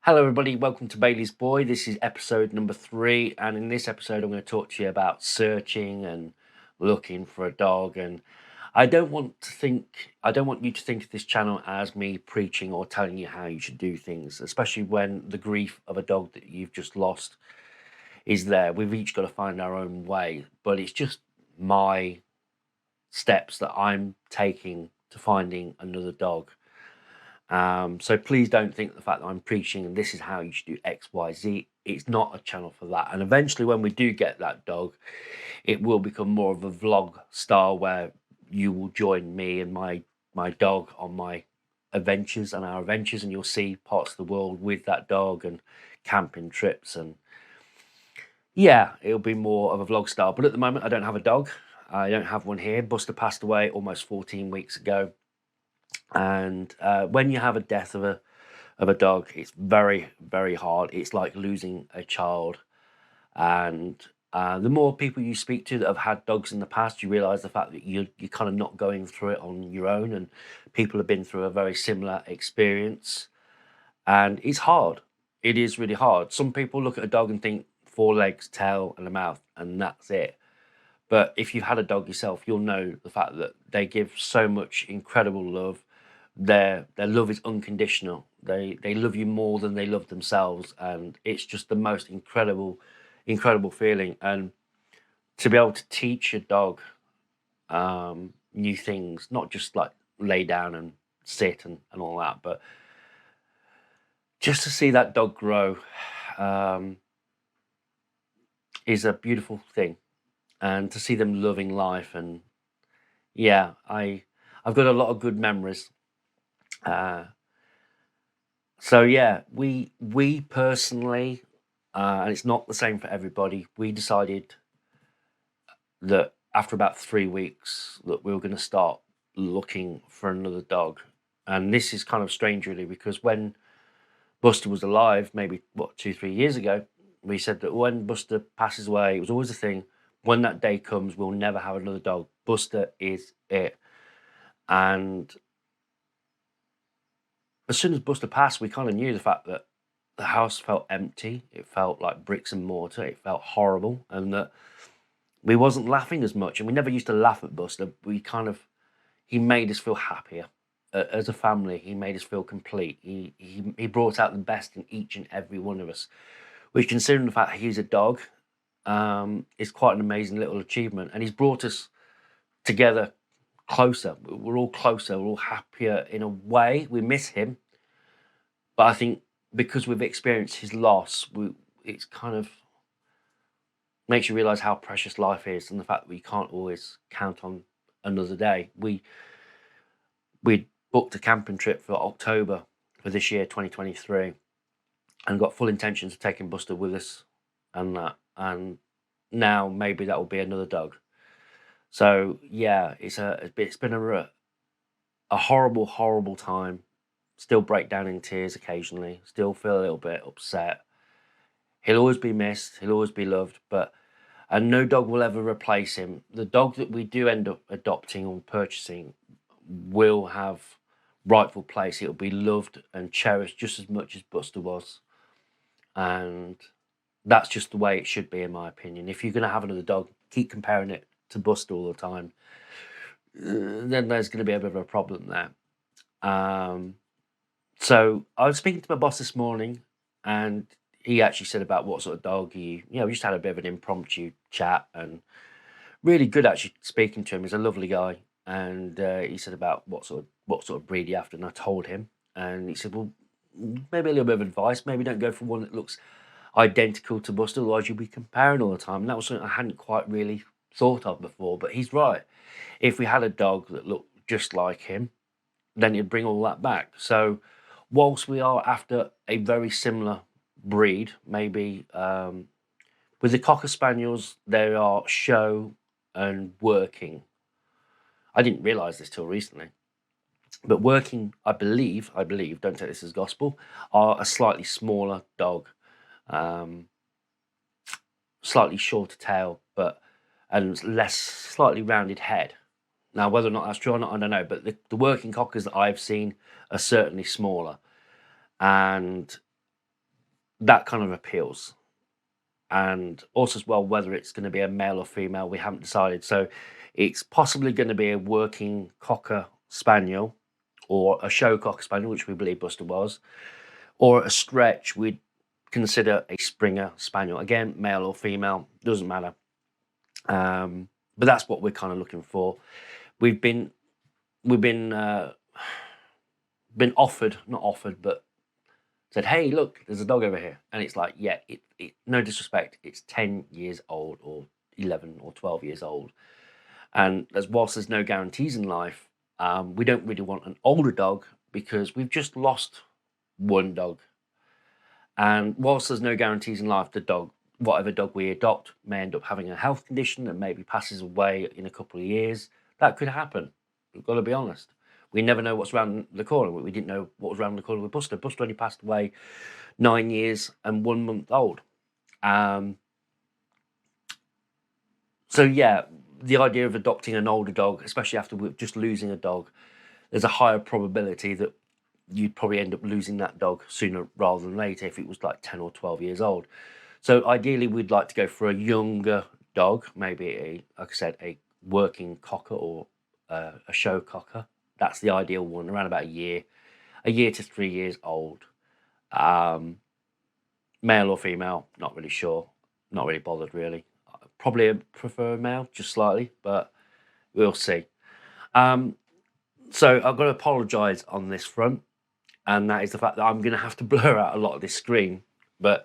Hello, everybody. Welcome to Bailey's Boy. This is episode number 3, and in this episode, I'm going to talk to you about searching and looking for a dog. And I don't want you to think of this channel as me preaching or telling you how you should do things, especially when the grief of a dog that you've just lost is there. We've each got to find our own way, but it's just my steps that I'm taking to finding another dog. So please don't think the fact that I'm preaching and this is how you should do X, Y, Z. It's not a channel for that. And eventually, when we do get that dog, it will become more of a vlog style where you will join me and my dog on my adventures and our adventures, and you'll see parts of the world with that dog and camping trips. And yeah, it'll be more of a vlog style. But at the moment, I don't have a dog. I don't have one here. Buster passed away almost 14 weeks ago. And when you have a death of a dog, it's very, very hard. It's like losing a child. And the more people you speak to that have had dogs in the past, you realize the fact that you're kind of not going through it on your own, and people have been through a very similar experience. And it's hard. It is really hard. Some people look at a dog and think 4 legs, tail, and a mouth, and that's it. But if you've had a dog yourself, you'll know the fact that they give so much incredible love. Their love is unconditional. They love you more than they love themselves, and it's just the most incredible feeling. And to be able to teach a dog new things, not just like lay down and sit and all that, but just to see that dog grow um, is a beautiful thing, and to see them loving life. And yeah, I've got a lot of good memories. Uh, so yeah, we personally, and it's not the same for everybody. We decided that after about 3 weeks that we were going to start looking for another dog. And this is kind of strange, really, because when Buster was alive, maybe what 2-3 years ago, we said that when Buster passes away, it was always a thing. When that day comes, we'll never have another dog. Buster is it. And as soon as Buster passed, we kind of knew the fact that the house felt empty. It felt like bricks and mortar. It felt horrible, and that we wasn't laughing as much. And we never used to laugh at Buster. He made us feel happier as a family. He made us feel complete. He brought out the best in each and every one of us, which, considering the fact he's a dog, is quite an amazing little achievement. And he's brought us together closer. We're all closer. We're all happier in a way. We miss him, but I think because we've experienced his loss, it's kind of makes you realize how precious life is, and the fact that we can't always count on another day. We booked a camping trip for October for this year, 2023, and got full intentions of taking Buster with us, and that. And now maybe that will be another dog. So yeah, it's been a horrible time. Still break down in tears occasionally. Still feel a little bit upset. He'll always be missed. He'll always be loved, and no dog will ever replace him. The dog that we do end up adopting or purchasing will have rightful place. It'll be loved and cherished just as much as Buster was, and that's just the way it should be, in my opinion. If you're going to have another dog, keep comparing it to Buster all the time, then there's going to be a bit of a problem there. So I was speaking to my boss this morning, and he actually said about what sort of dog we just had a bit of an impromptu chat, and really good actually speaking to him. He's a lovely guy, and he said about what sort of breed he after, and I told him, and he said, well, maybe a little bit of advice. Maybe don't go for one that looks identical to Buster, otherwise you'll be comparing all the time. And that was something I hadn't quite really thought of before, but he's right. If we had a dog that looked just like him, then it'd bring all that back. So whilst we are after a very similar breed, maybe with the Cocker Spaniels, they are show and working. I didn't realise this till recently, but working, I believe, don't take this as gospel, are a slightly smaller dog, slightly shorter tail, and slightly rounded head. Now, whether or not that's true or not, I don't know. But the working cockers that I've seen are certainly smaller, and that kind of appeals. And also as well, whether it's going to be a male or female, we haven't decided. So it's possibly going to be a working cocker spaniel or a show cocker spaniel, which we believe Buster was, or a stretch. We'd consider a Springer spaniel. Again, male or female, doesn't matter. But that's what we're kind of looking for. We've been offered, not offered, but said, hey, look, there's a dog over here. And it's like, yeah, no disrespect, it's 10 years old or 11 or 12 years old. And whilst there's no guarantees in life, we don't really want an older dog because we've just lost one dog. And whilst there's no guarantees in life, the dog, whatever dog we adopt, may end up having a health condition and maybe passes away in a couple of years. That could happen. We've got to be honest. We never know what's around the corner. We didn't know what was around the corner with Buster. Buster only passed away 9 years and 1 month old. So yeah, the idea of adopting an older dog, especially after we're just losing a dog, there's a higher probability that you'd probably end up losing that dog sooner rather than later if it was like 10 or 12 years old. So ideally, we'd like to go for a younger dog, maybe like I said, a working cocker or a show cocker. That's the ideal one, around about a year to 3 years old. Male or female, not really sure, not really bothered really. Probably prefer a male, just slightly, but we'll see. So I've got to apologise on this front, and that is the fact that I'm going to have to blur out a lot of this screen. But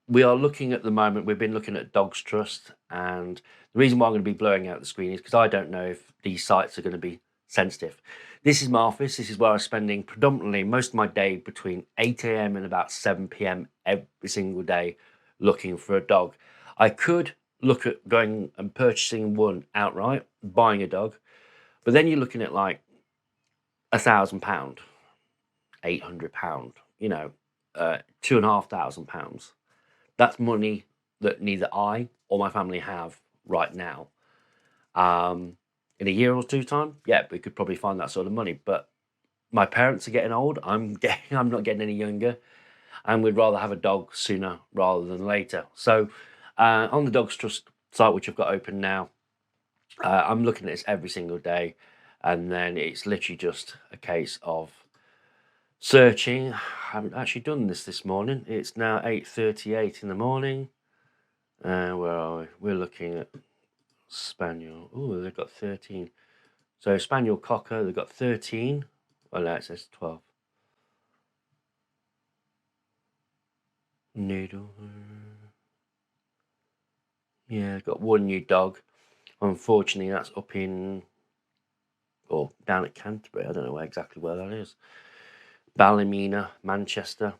we are looking at the moment, we've been looking at Dogs Trust, and the reason why I'm going to be blurring out the screen is because I don't know if these sites are going to be sensitive. This is my office. This is where I'm spending predominantly most of my day between 8 a.m. and about 7 p.m. every single day looking for a dog. I could look at going and purchasing one outright, buying a dog, but then you're looking at like £1,000, £800, £2,500. That's money that neither I or my family have right now. In a year or two time, yeah, we could probably find that sort of money. But my parents are getting old. I'm not getting any younger, and we'd rather have a dog sooner rather than later. So on the Dogs Trust site, which I've got open now, I'm looking at this every single day, and then it's literally just a case of searching. I haven't actually done this morning. It's now 8:38 in the morning. Where are we? We're looking at Spaniel. Oh, they've got 13. So Spaniel Cocker, they've got 13. Well, no, it says 12. Noodle. Yeah, got one new dog. Unfortunately, that's up in, or down at Canterbury. I don't know exactly where that is. Ballymena, Manchester.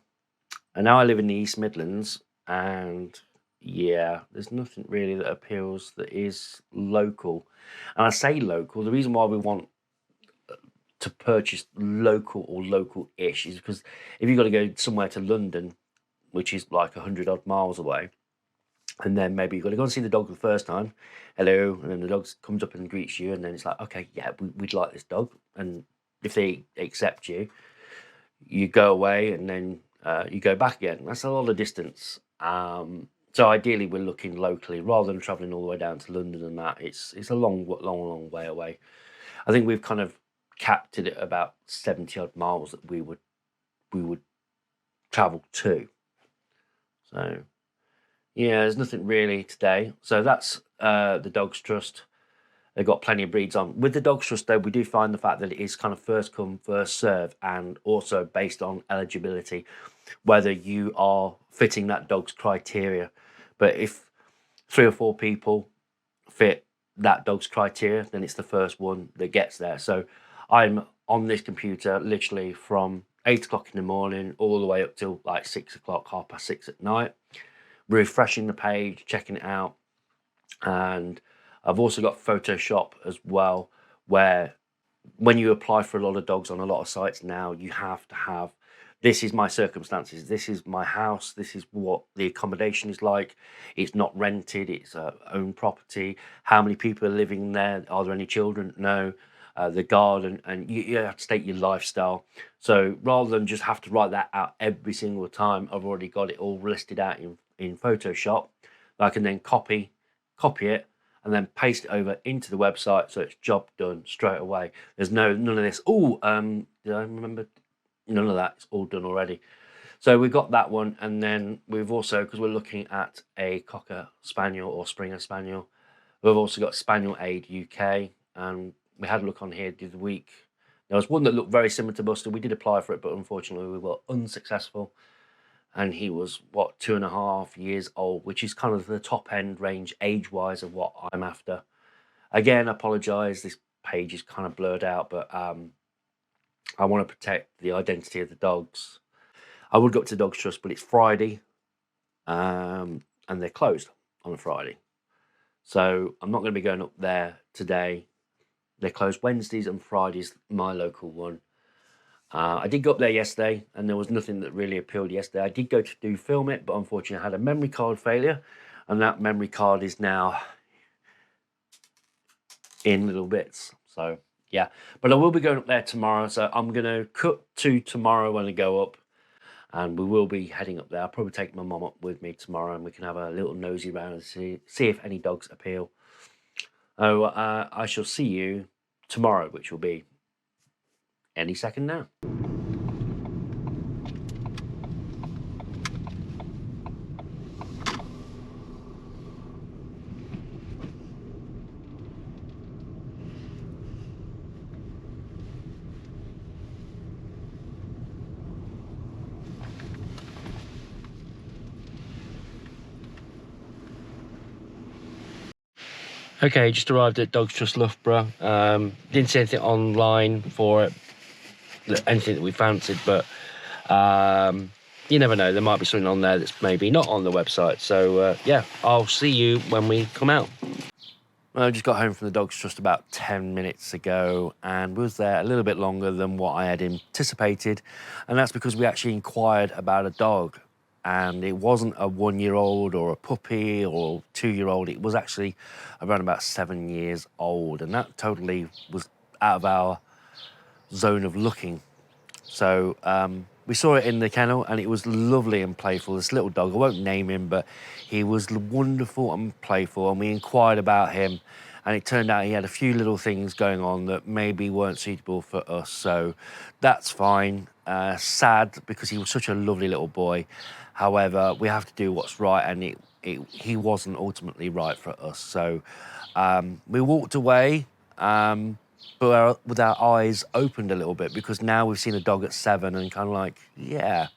And now I live in the East Midlands, and yeah, there's nothing really that appeals that is local. And I say local, the reason why we want to purchase local or local-ish is because if you've got to go somewhere to London, which is like 100 odd miles away, and then maybe you've got to go and see the dog the first time, hello, and then the dog comes up and greets you, and then it's like, okay, yeah, we'd like this dog. And if they accept you, you go away, and then you go back again. That's a lot of distance. So ideally, we're looking locally rather than traveling all the way down to London and that. It's a long way away. I think we've kind of capped it at about 70 odd miles that we would travel to. So yeah, there's nothing really today. So that's the Dogs Trust. They've got plenty of breeds on. With the Dogs Trust, though, we do find the fact that it is kind of first come, first serve, and also based on eligibility, whether you are fitting that dog's criteria. But if 3 or 4 people fit that dog's criteria, then it's the first one that gets there. So I'm on this computer literally from 8 o'clock in the morning all the way up till like 6 o'clock, 6:30 at night, refreshing the page, checking it out. And I've also got Photoshop as well, where when you apply for a lot of dogs on a lot of sites now, you have to have, this is my circumstances, this is my house, this is what the accommodation is like, it's not rented, it's own property, how many people are living there, are there any children? No. the garden, and you have to state your lifestyle. So rather than just have to write that out every single time, I've already got it all listed out in Photoshop. I can then copy it, and then paste it over into the website, so it's job done straight away. There's none of this. Oh, did I remember? None of that. It's all done already. So we've got that one, and then we've also, because we're looking at a Cocker Spaniel or Springer Spaniel, we've also got Spaniel Aid UK, and we had a look on here the other week. There was one that looked very similar to Buster. We did apply for it, but unfortunately we were unsuccessful. And he was, what, 2.5 years old, which is kind of the top end range age-wise of what I'm after. Again, I apologise, this page is kind of blurred out, but I want to protect the identity of the dogs. I would go up to Dogs Trust, but it's Friday, and they're closed on a Friday. So I'm not going to be going up there today. They're closed Wednesdays and Fridays, my local one. I did go up there yesterday, and there was nothing that really appealed yesterday. I did go to do film it, but unfortunately I had a memory card failure, and that memory card is now in little bits. So yeah, but I will be going up there tomorrow, so I'm going to cut to tomorrow when I go up. And we will be heading up there. I'll probably take my mum up with me tomorrow, and we can have a little nosy round and see if any dogs appeal. Oh, I shall see you tomorrow, which will be any second now. Okay, just arrived at Dogs Trust Loughborough. Didn't see anything online for it, anything that we fancied, but you never know. There might be something on there that's maybe not on the website. So yeah, I'll see you when we come out. I just got home from the Dogs Trust about 10 minutes ago, and was there a little bit longer than what I had anticipated, and that's because we actually inquired about a dog. And it wasn't a 1-year-old or a puppy or 2-year-old. It was actually around about 7 years old, and that totally was out of our zone of looking. So we saw it in the kennel, and it was lovely and playful. This little dog, I won't name him, but he was wonderful and playful, and we inquired about him, and it turned out he had a few little things going on that maybe weren't suitable for us. So that's fine. Sad, because he was such a lovely little boy. However, we have to do what's right, and he wasn't ultimately right for us. So we walked away, but with our eyes opened a little bit, because now we've seen a dog at 7 and kind of like, yeah,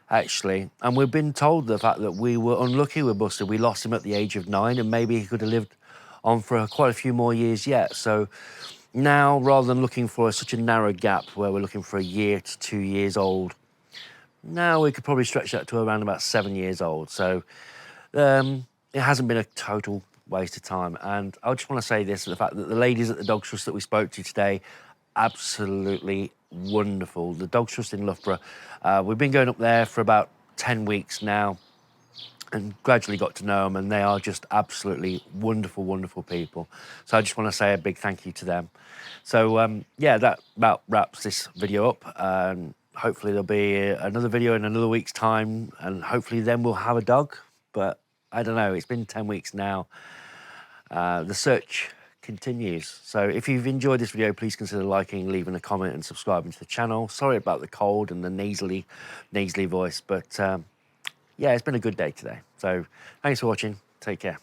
actually. And we've been told the fact that we were unlucky with Buster. We lost him at the age of 9, and maybe he could have lived on for quite a few more years yet. So now, rather than looking for such a narrow gap where we're looking for 1 year to 2 years old, now we could probably stretch that to around about 7 years old. So it hasn't been a total waste of time. And I just want to say this, the fact that the ladies at the Dogs Trust that we spoke to today, absolutely wonderful. The Dogs Trust in Loughborough, we've been going up there for about 10 weeks now, and gradually got to know them, and they are just absolutely wonderful, wonderful people. So I just want to say a big thank you to them. So yeah, that about wraps this video up. Hopefully there'll be another video in another week's time, and hopefully then we'll have a dog. But I don't know, it's been 10 weeks now. The search continues. So if you've enjoyed this video, please consider liking, leaving a comment and subscribing to the channel. Sorry about the cold and the nasally voice, but yeah, it's been a good day today. So thanks for watching. Take care.